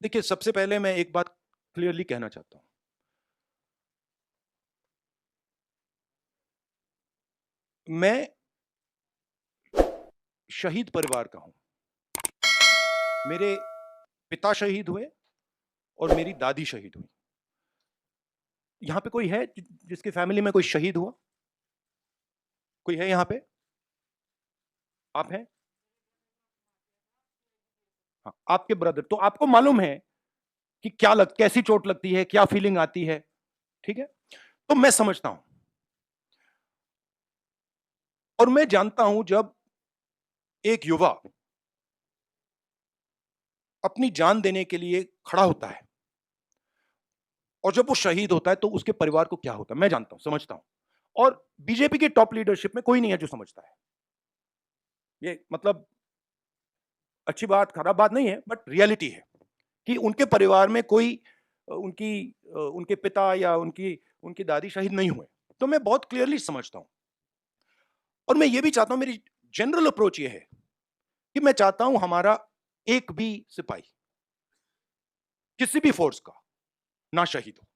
देखिए, सबसे पहले मैं एक बात क्लियरली कहना चाहता हूं। मैं शहीद परिवार का हूं। मेरे पिता शहीद हुए और मेरी दादी शहीद हुई। यहां पे कोई है जिसके फैमिली में कोई शहीद हुआ? कोई है यहां पे? आप हैं? हाँ, आपके ब्रदर। तो आपको मालूम है कि कैसी चोट लगती है, क्या फीलिंग आती है। ठीक है? तो मैं समझता हूं और मैं जानता हूं जब एक युवा अपनी जान देने के लिए खड़ा होता है और जब वो शहीद होता है तो उसके परिवार को क्या होता है, मैं जानता हूं, समझता हूं। और बीजेपी की टॉप लीडरशिप में कोई नहीं है जो समझता है। ये मतलब अच्छी बात, खराब बात नहीं है, बट रियलिटी है कि उनके परिवार में कोई उनके पिता या उनकी उनकी दादी शहीद नहीं हुए। तो मैं बहुत क्लियरली समझता हूं और मैं ये भी चाहता हूं, मेरी जनरल अप्रोच ये है कि मैं चाहता हूं हमारा एक भी सिपाही किसी भी फोर्स का ना शहीद हो।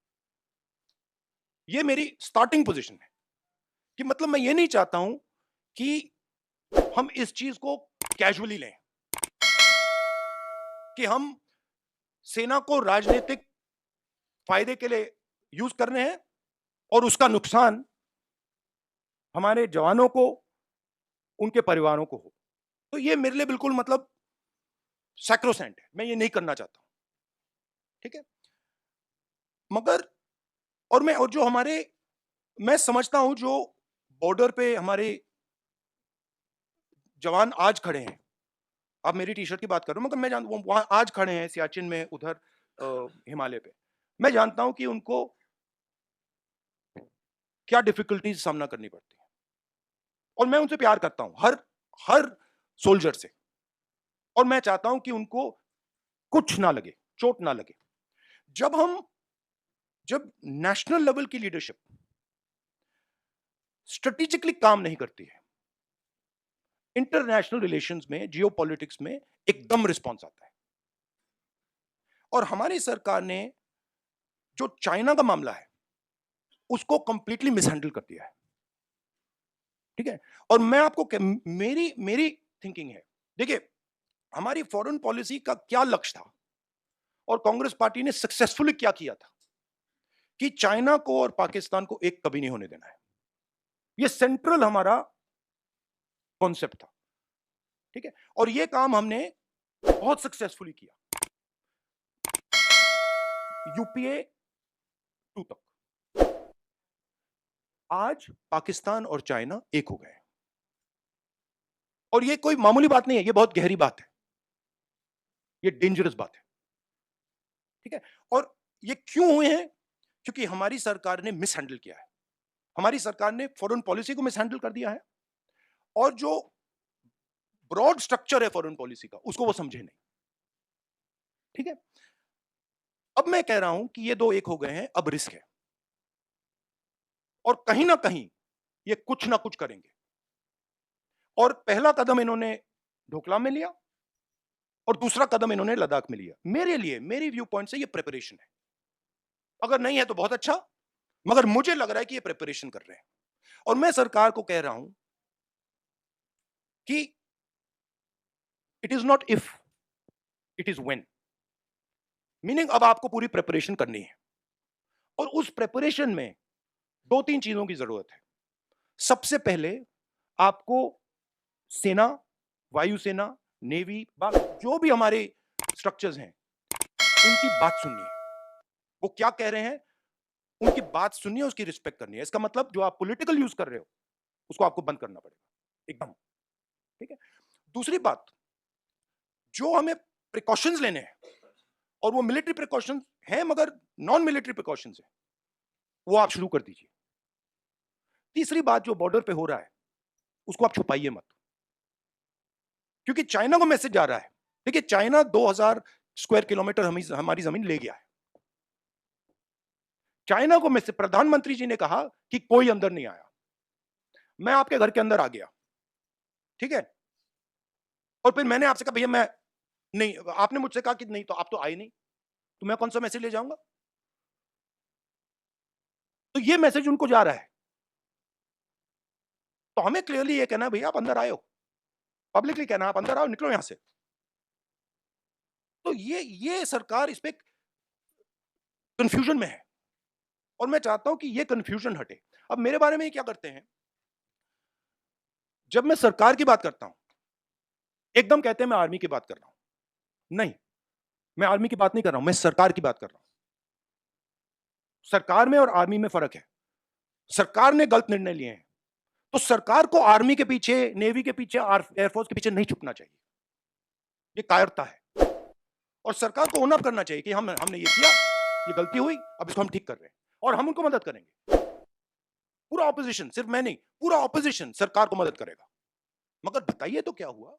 ये मेरी स्टार्टिंग पोजीशन है कि मतलब मैं ये नहीं चाहता हूं कि हम इस चीज को कैजुअली लें, कि हम सेना को राजनीतिक फायदे के लिए यूज कर रहे हैं और उसका नुकसान हमारे जवानों को, उनके परिवारों को हो। तो ये मेरे लिए बिल्कुल मतलब सैक्रोसेंट है, मैं ये नहीं करना चाहता हूं। ठीक है? मगर और जो हमारे, मैं समझता हूं जो बॉर्डर पे हमारे जवान आज खड़े हैं। आप मेरी टी शर्ट की बात कर रहे हो, मगर मैं जानता हूं वहां आज खड़े हैं सियाचिन में, उधर हिमालय पे। मैं जानता हूं कि उनको क्या डिफिकल्टीज सामना करनी पड़ती है और मैं उनसे प्यार करता हूं, हर हर सोल्जर से। और मैं चाहता हूं कि उनको कुछ ना लगे, चोट ना लगे। जब नेशनल लेवल की लीडरशिप स्ट्रेटेजिकली काम नहीं करती है, इंटरनेशनल रिलेशंस में, जियोपॉलिटिक्स में एकदम रिस्पॉन्स आता है। और हमारी सरकार ने जो चाइना का मामला है उसको कंप्लीटली मिसहैंडल कर दिया है। ठीक है? और मैं आपको मेरी मेरी थिंकिंग है, देखिए, हमारी फॉरेन पॉलिसी का क्या लक्ष्य था और कांग्रेस पार्टी ने सक्सेसफुली क्या किया था कि चाइना को और पाकिस्तान को एक कभी नहीं होने देना है। ये सेंट्रल हमारा कॉन्सेप्ट था। ठीक है? और ये काम हमने बहुत सक्सेसफुली किया, यूपीए 2 तक। आज पाकिस्तान और चाइना एक हो गए और ये कोई मामूली बात नहीं है, ये बहुत गहरी बात है, ये डेंजरस बात है। ठीक है? और ये क्यों हुए हैं? क्योंकि हमारी सरकार ने मिसहैंडल किया है। हमारी सरकार ने फॉरेन पॉलिसी को मिसहैंडल कर दिया है और जो ब्रॉड स्ट्रक्चर है फॉरेन पॉलिसी का, उसको वो समझे नहीं। ठीक है? अब मैं कह रहा हूं कि ये दो एक हो गए हैं, अब रिस्क है और कहीं ना कहीं ये कुछ ना कुछ करेंगे। और पहला कदम इन्होंने ढोकलाम में लिया और दूसरा कदम इन्होंने लद्दाख में लिया। मेरे लिए, मेरी व्यू पॉइंट से ये प्रिपरेशन है। अगर नहीं है तो बहुत अच्छा, मगर मुझे लग रहा है कि ये प्रिपरेशन कर रहे हैं। और मैं सरकार को कह रहा हूं कि it is not if, it is when. Meaning अब आपको पूरी प्रिपरेशन करनी है और उस प्रिपरेशन में दो तीन चीजों की जरूरत है। सबसे पहले आपको सेना, वायुसेना, नेवी, जो भी हमारे स्ट्रक्चर्स हैं, उनकी बात सुननी है। वो क्या कह रहे हैं, उनकी बात सुननी है, उसकी रिस्पेक्ट करनी है। इसका मतलब जो आप पॉलिटिकल यूज कर रहे हो उसको आपको बंद करना पड़ेगा एकदम। ठीक है? दूसरी बात, जो हमें प्रिकॉशंस लेने हैं, और वो मिलिट्री प्रिकॉशंस हैं मगर नॉन मिलिट्री प्रिकॉशंस हैं, वो आप शुरू कर दीजिए। तीसरी बात, जो बॉर्डर पे हो रहा है उसको आप छुपाइए मत, क्योंकि चाइना को मैसेज जा रहा है। देखिए, चाइना 2000 स्क्वायर किलोमीटर हमारी जमीन ले गया है। चाइना को मैसेज, प्रधानमंत्री जी ने कहा कि कोई अंदर नहीं आया, मैं आपके घर के अंदर आ गया। ठीक है? और फिर मैंने आपसे कहा भैया मैं नहीं, आपने मुझसे कहा कि नहीं, तो आप तो आए नहीं। तो मैं कौन सा मैसेज ले जाऊंगा? तो ये मैसेज उनको जा रहा है। तो हमें क्लियरली ये कहना है, भैया आप अंदर आए हो, पब्लिकली कहना आप अंदर आओ, निकलो यहां से। तो ये सरकार इस पे कंफ्यूजन में है और मैं चाहता हूं कि ये कंफ्यूजन हटे। अब मेरे बारे में ये क्या करते हैं, जब मैं सरकार की बात करता हूं, एकदम कहते हैं मैं आर्मी की बात कर रहा हूं। नहीं, मैं आर्मी की बात नहीं कर रहा हूं, मैं सरकार की बात कर रहा हूं। सरकार में और आर्मी में फर्क है। सरकार ने गलत निर्णय लिए हैं, तो सरकार को आर्मी के पीछे, नेवी के पीछे, एयरफोर्स के पीछे नहीं छुपना चाहिए। ये कायरता है और सरकार को ओन अप करना चाहिए कि हमने ये किया, ये गलती हुई, अब इसको हम ठीक कर रहे हैं और हम उनको मदद करेंगे। पूरा ऑपोजिशन, सिर्फ मैं नहीं, पूरा ऑपोजिशन सरकार को मदद करेगा। मगर बताइए तो क्या हुआ?